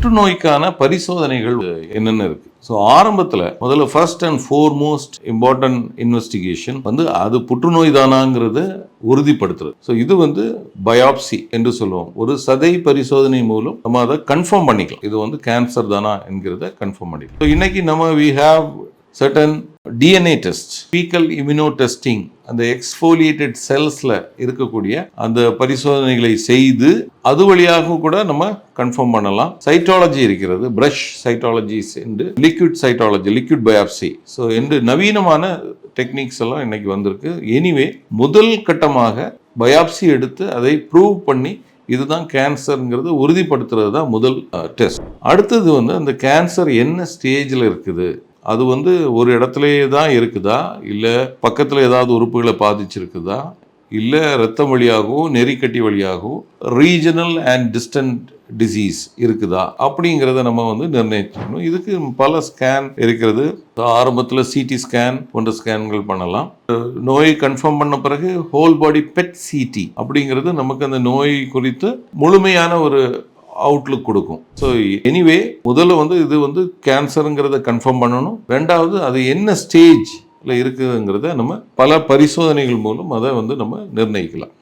புற்றுநோய்க்கான பரிசோதனைகள் என்னென்ன இருக்கு. ஸோ ஆரம்பத்தில் முதல்ல first and foremost important investigation அது புற்றுநோய் தானாங்கிறத உறுதிப்படுத்துறது. ஸோ இது பயாப்சி என்று சொல்லுவோம். ஒரு சதை பரிசோதனை மூலம் நம்ம அதை கன்ஃபார்ம் பண்ணிக்கலாம். இது கேன்சர் தானா என்கிறத கன்ஃபார்ம் பண்ணிக்கலாம். ஸோ இன்னைக்கு நம்ம we have certain DNA test, fecal immunotesting, அந்த எக்ஸ்ஃபோலியேட்டட் செல்ஸ்ல இருக்கக்கூடிய அந்த பரிசோதனைகளை செய்து அது வழியாக கூட நம்ம கன்ஃபார்ம் பண்ணலாம். சைட்டாலஜி இருக்கிறது, பிரஷ் சைட்டாலஜிஸ் என்று liquid cytology, liquid biopsy. So என்று நவீனமான டெக்னிக்ஸ் எல்லாம் இன்னைக்கு வந்திருக்கு. எனிவே முதல் கட்டமாக பயாப்சி எடுத்து அதை ப்ரூவ் பண்ணி இதுதான் கேன்சருங்கிறது உறுதிப்படுத்துறது தான் முதல் டெஸ்ட். அடுத்தது அந்த கேன்சர் என்ன ஸ்டேஜில் இருக்குது, அது ஒரு இடத்துலையே தான் இருக்குதா, இல்லை பக்கத்தில் ஏதாவது உறுப்புகளை பாதிச்சிருக்குதா, இல்லை ரத்தம் வழியாகவோ நெறிக்கட்டி வழியாகவோ ரீஜனல் அண்ட் டிஸ்டன்ட் டிசீஸ் இருக்குதா அப்படிங்கிறத நம்ம நிர்ணயிக்கணும். இதுக்கு பல ஸ்கேன் இருக்கிறது. ஆரம்பத்தில் சிடி ஸ்கேன் போன்ற ஸ்கேன்கள் பண்ணலாம். நோயை கன்ஃபார்ம் பண்ண பிறகு ஹோல் பாடி பெட் சிடி அப்படிங்கிறது நமக்கு அந்த நோய் குறித்து முழுமையான ஒரு அவுட்லுக் கொடுக்கும். ஸோ எனிவே முதல்ல இது கேன்சருங்கிறத கன்ஃபார்ம் பண்ணணும். ரெண்டாவது அது என்ன ஸ்டேஜ்ல இருக்குதுங்கிறத நம்ம பல பரிசோதனைகள் மூலம் அதை நம்ம நிர்ணயிக்கலாம்.